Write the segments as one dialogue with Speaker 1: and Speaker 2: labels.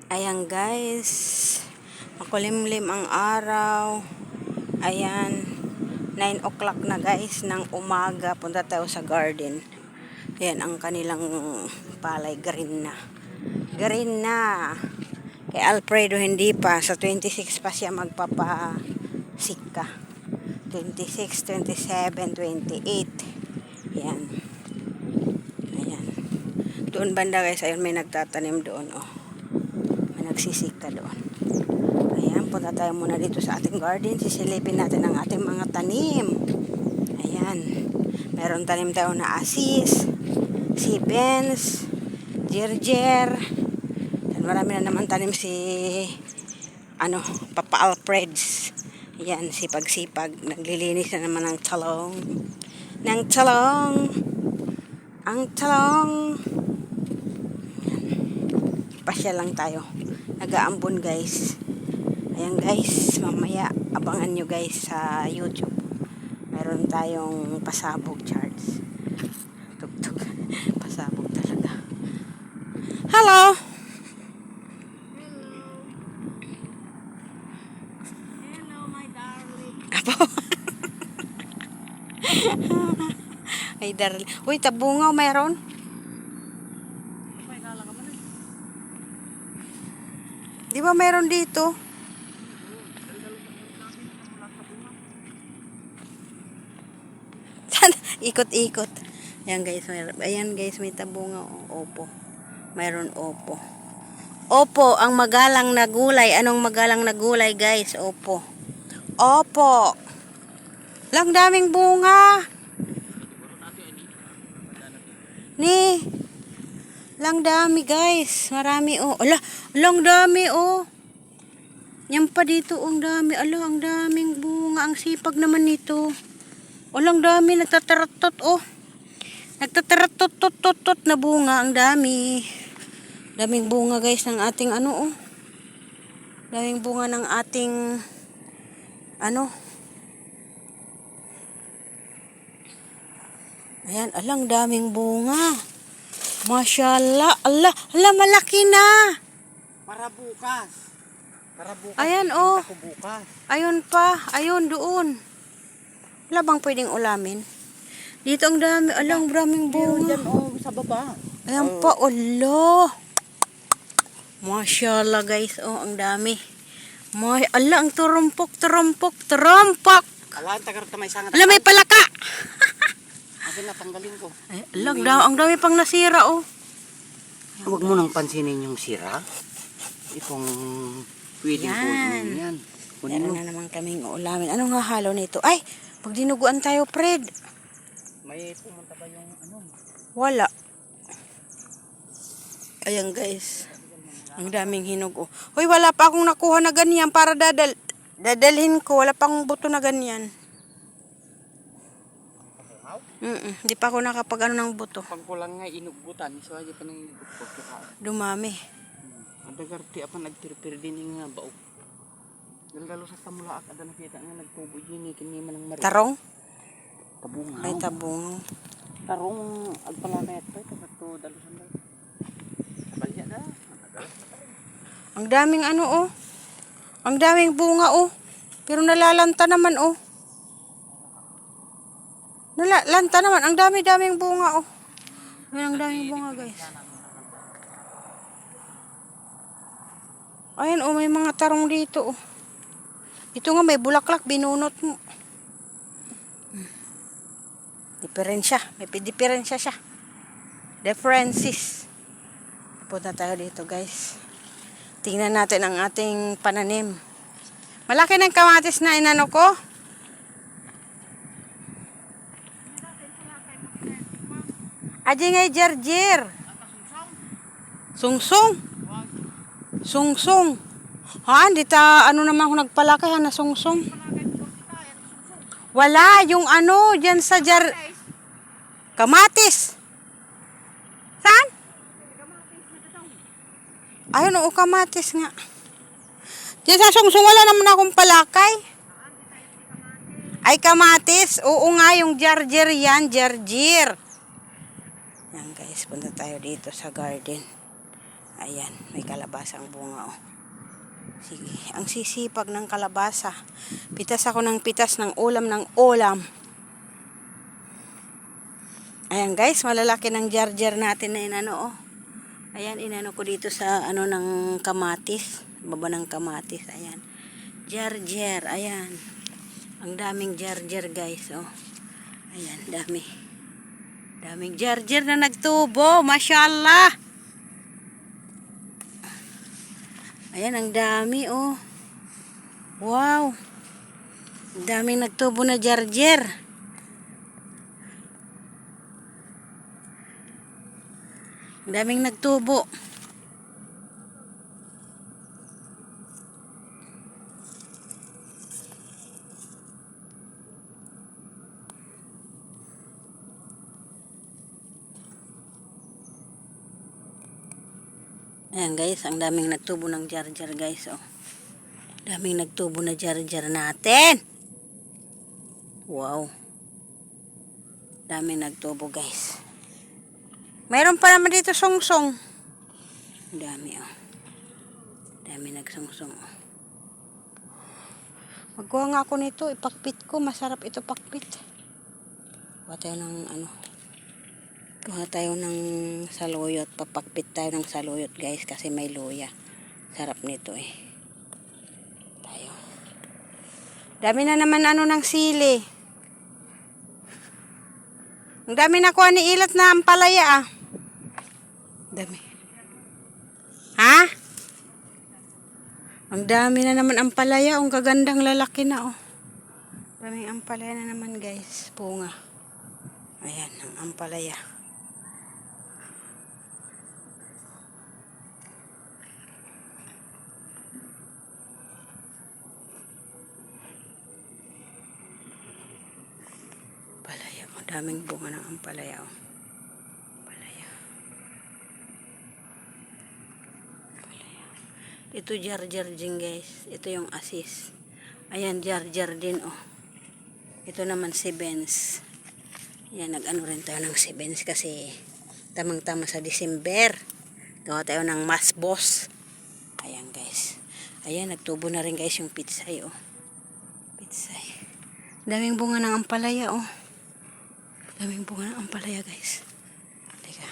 Speaker 1: Ayan guys, makulimlim ang araw. Ayan, 9 o'clock na guys ng umaga. Punta tayo sa garden. Ayan ang kanilang palay, green na. Green na. Kay Alfredo hindi pa. Sa 26 pa siya magpapasika. 26, 27, 28. Ayan. Ayan. Doon banda guys, ayun may nagtatanim doon. Oh. Nagsisika doon. Ayan, punta tayo muna dito sa ating garden. Sisilipin natin ang ating mga tanim. Ayan. Meron tanim tayo na asis, sibens, gerger. Ayan, marami na naman tanim si Papa Alfreds. Ayan, sipag-sipag. Naglilinis na naman ng talong. Ng talong. Ang talong. Pasya lang tayo. Nag-aambon guys. Ayan guys, mamaya abangan nyo guys sa YouTube. Meron tayong pasabog charts. Tugtog. Pasabog talaga. Hello!
Speaker 2: Hello, my darling.
Speaker 1: Apo. Ay darling. Uy, tabungaw mayroon. Di ba mayroon dito? Ikot-ikot. Ayan guys, may tabunga. Opo. Mayroon opo. Opo, ang magalang na gulay. Anong magalang na gulay guys? Opo. Opo. Lang daming bunga. Ni. Lang dami guys. Marami oh. Ala, lang dami oh. Yan pa dito ang dami. Ala, ang daming bunga. Ang sipag naman nito. Walang dami, nagtataratot oh. Nagtataratot na bunga, ang dami. Daming bunga guys ng ating oh. Daming bunga ng ating Ayan, alang daming bunga. Masyaallah, ala, malaki na.
Speaker 2: Para bukas.
Speaker 1: Ayan oh.
Speaker 2: Ako bukas.
Speaker 1: Ayun pa, ayun doon. Wala bang pwedeng ulamin? Dito ang dami, alang daming bunga.
Speaker 2: Diyan sa baba.
Speaker 1: Ayan pa, ala. Masyaallah guys, oh, ang dami. Ala, ang turumpok.
Speaker 2: Alaan, tagar may sangat.
Speaker 1: Ala, may palaka.
Speaker 2: Akin na, tanggalin ko.
Speaker 1: Ay, ala, ang dami pang nasira, oh.
Speaker 2: Huwag mo nang pansinin yung sira. Itong pwedeng kunin yan.
Speaker 1: Meron na naman kaming ulamin. Anong hahalo nito? Ay, pag dinuguan tayo, Fred.
Speaker 2: May pumunta ba yung
Speaker 1: Wala. Ayan guys. Ang daming hinog, oh. Hoy, wala pa akong nakuha na ganyan para dadalhin ko. Wala pa akong buto na ganyan. Di pa ako nakapag ng buto.
Speaker 2: Pag kulang nga inugutan, so aja pa nang inugutan.
Speaker 1: Dumami.
Speaker 2: Ang dagarti apa nagpirpir din nga baog. Dalo sa tamulaak ada nakita nga nagtubo yun kini man ang mari.
Speaker 1: Tarong?
Speaker 2: Tabungaw.
Speaker 1: Ay, tabong.
Speaker 2: Tarong agpalamet pa ito dalo sandal. Balya na.
Speaker 1: Ang daming oh. Ang daming bunga, oh. Pero nalalanta naman, oh. Nalalanta naman. Ang dami-daming bunga, oh. Ayan, ang daming bunga, guys. Ayan, oh, may mga tarong dito, oh. Ito nga, may bulaklak, binunot mo. Diferensya. May diferensya siya. Differences. Punta tayo dito, guys. Tingnan natin ang ating pananim. Malaki ng kamatis na inano ko. Aji ngay gerger. Sungsong. Ha, dito naman ako nagpalaki na sungsong. Wala, yung diyan sa kamatis. Saan? Ayun, oo, kamatis nga. Diyan sa sungsong, wala naman akong palakay. Ay, kamatis. Oo nga, yung gerger yan, gerger. Yan guys, punta tayo dito sa garden. Ayan, may kalabasang bunga oh. Sige, ang sisipag ng kalabasa. Pitas ako ng pitas ng ulam. Ayan guys, malalaki ng jar-jar natin na inano oh. Ayan, inano ko dito sa ano ng kamatis. Baba ng kamatis, ayan. Jar-jar, ayan. Ang daming jar-jar guys oh. Ayan, dami. Daming jar-jar na nagtubo, masyaallah. Ayan, ang dami oh. Wow. Ang daming nagtubo na jar-jar. Ang daming nagtubo. Ayan guys, ang daming nagtubo ng jar-jar guys oh. Daming nagtubo na jar-jar natin. Wow. Daming nagtubo guys. Mayroon pa naman dito song-song. Dami oh. Dami nagsong-song oh. Magkuha nga ako nito, ipakpit ko. Masarap ito pakpit. Kuha tayo ng ano. Kuha tayo ng saluyot. Papakpit tayo ng saluyot guys kasi may luya. Sarap nito eh. Tayo. Dami na naman ano ng sili. Ang dami na kuha ni Ilat na ampalaya ah. Dami. Ha? Ang dami na naman ampalaya. Ang kagandang lalaki na oh. Daming ampalaya na naman guys. Bunga. Ayan, ang ampalaya. Ampalaya. Oh, daming bunga ng ampalaya oh. Ampalaya. Ampalaya. Ito jar-jar din guys. Ito yung asis. Ayan, jar-jar din oh. Ito naman si Benz. Yan, nag-ano rin tayo ng si Benz kasi tamang-tama sa December. Gawa tayo ng mas boss. Ayan guys. Ayan, nagtubo na rin guys yung pitsay oh. Pitsay. Daming bunga ng ampalaya oh. Daming bunga ng ampalaya guys. Teka.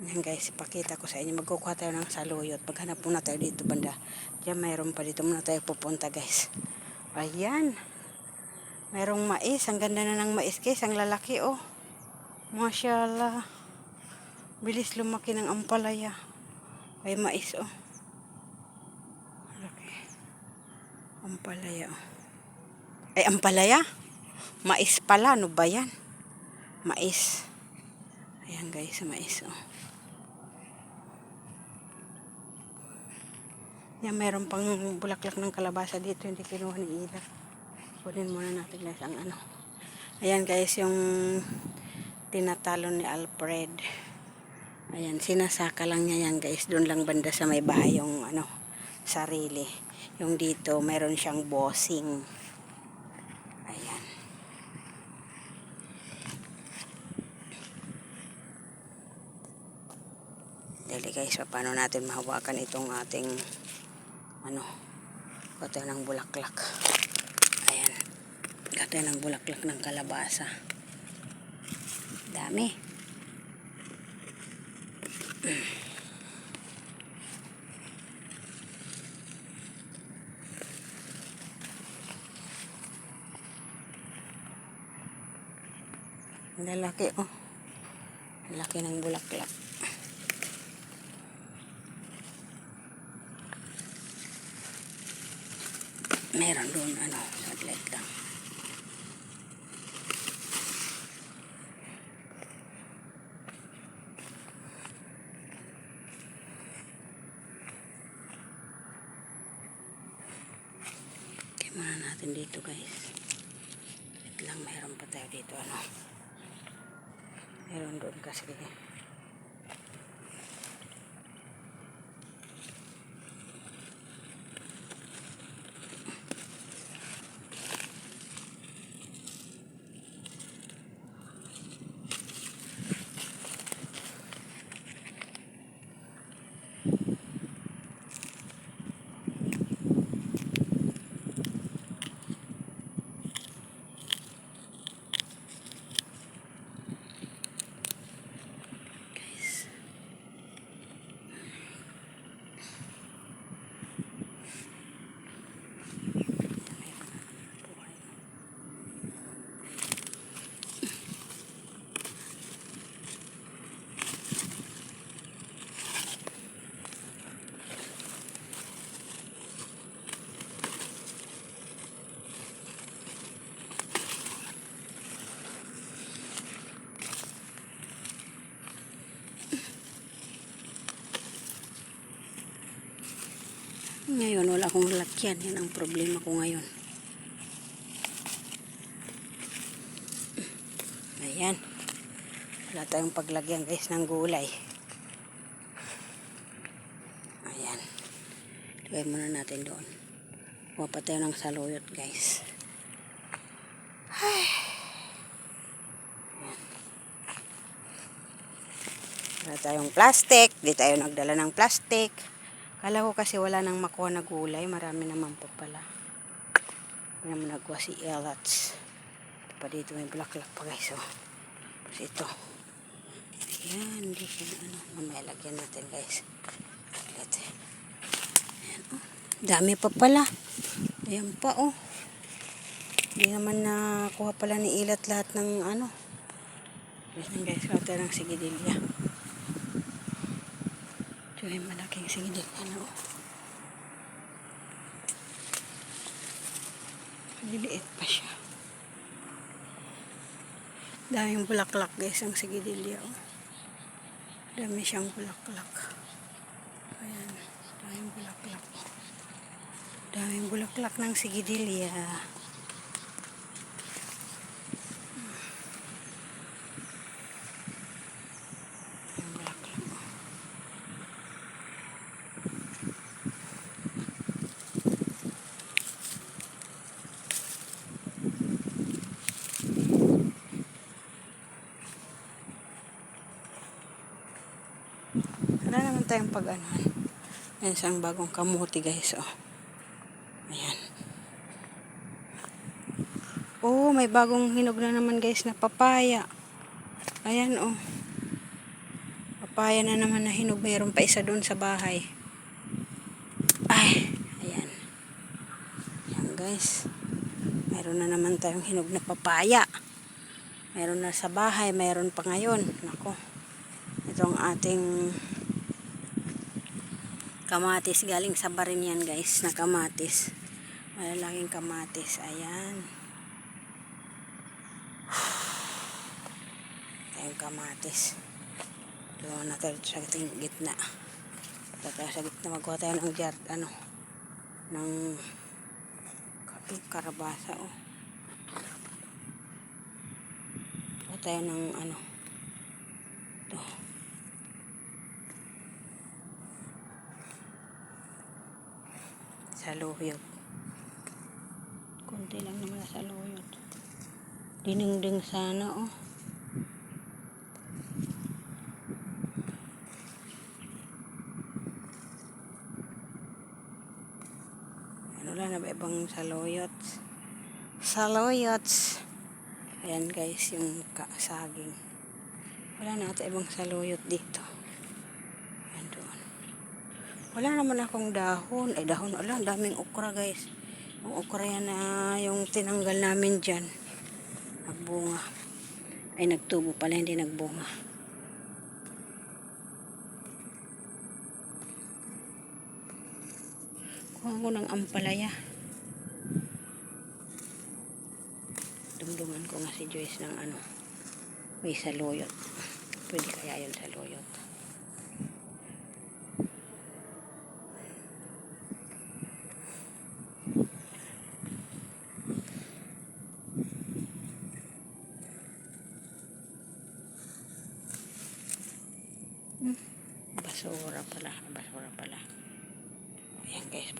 Speaker 1: Ayan guys, ipakita ko sa inyo. Magkukuha tayo ng saluyot. Maghanap muna tayo dito banda. Diyan mayroon pa dito. Muna tayo pupunta guys. Ayan. Mayroong mais. Ang ganda na ng mais guys. Ang lalaki oh. Masyaallah. Bilis lumaki ng ampalaya. Ay mais oh. Laki. Ampalaya oh. Ay ampalaya? Mais pala. Ano ba yan? Mais. Ayan guys, mais oh. Yan, mayroon pang bulaklak ng kalabasa dito. Hindi kinuha ni Ida. Kunin muna natin guys ang ano. Ayan guys, yung tinatalon ni Alfred. Ayan, sinasaka lang niya yan guys. Doon lang banda sa may bahay yung ano, sarili. Yung dito, mayroon siyang bossing. Ayan. Dali guys, paano natin mahawakan itong ating ano, kata ng bulaklak. Ayan. Kata ng bulaklak ng kalabasa. Dami. Lalaki oh. Laki ng bulaklak. Meron doon ano, saglit lang. Okay, muna natin dito guys. Wait lang, meron pa tayo dito ano. Meron doon kasi. Ngayon, wala akong lalakyan. Yan ang problema ko ngayon. Ayan. Wala tayong paglagyan guys ng gulay. Ayan. Lagay muna natin doon. Kuha pa tayo ng saluyot guys. Ay. Ayan. Wala tayong plastic. Di tayo nagdala ng plastic. Kala ko kasi wala nang makuha na gulay. Marami naman pa pala. Hindi naman nagkuha si Elats. Pa dito may bulaklak pa guys. Oh. Tapos ito. Ayan. Hindi siya ano. Mamaya lagyan natin guys. Ayan. Oh. Dami pa pala. Ayan pa oh. Hindi naman nakuha pala ni Ilat lahat ng ano. Ayan guys. Kata ng sigidilya. Ito yung malaking sigidilya. Ano oh. Liliit pa siya. Daming bulaklak guys ang sigidilya. Oh. Dami siyang bulaklak. Ayan. Daming bulaklak. Daming bulaklak ng sigidilya. Daming bulaklak. Wala naman tayong pag-anuhan. Ayan siyang bagong kamuti guys. Oh. Ayan. Oh, may bagong hinog na naman guys na papaya. Ayan oh. Papaya na naman na hinog. Mayroon pa isa doon sa bahay. Ay, ayan. Ayan guys. Mayroon na naman tayong hinog na papaya. Mayroon na sa bahay. Mayroon pa ngayon. Nako. Ito ang ating kamatis. Galing sa barin yan guys na kamatis. Malalaking kamatis. Ayan. Ayan kamatis. Doon natin sa gitna. Tapos sa gitna magkuha tayo ng ng karabasa oh. Kuha tayo ng ito. Saluyot. Kunti lang naman sa saluyot. Dinengdeng sana oh. Wala na ba ibang saluyot? Saluyot. Ayan guys, yung saging. Wala na ata ibang saluyot dito. Ayan doon. Wala naman akong dahon. Ay dahon, wala. Daming okra guys. Yung okra yan na yung tinanggal namin dyan. Nagbunga. Ay nagtubo pala, hindi nagbunga. Kuha ko ng ampalaya. Dumduman ko nga si Joyce ng may saluyot. Pwede kaya yun saluyot. Basura pala. Ayan guys.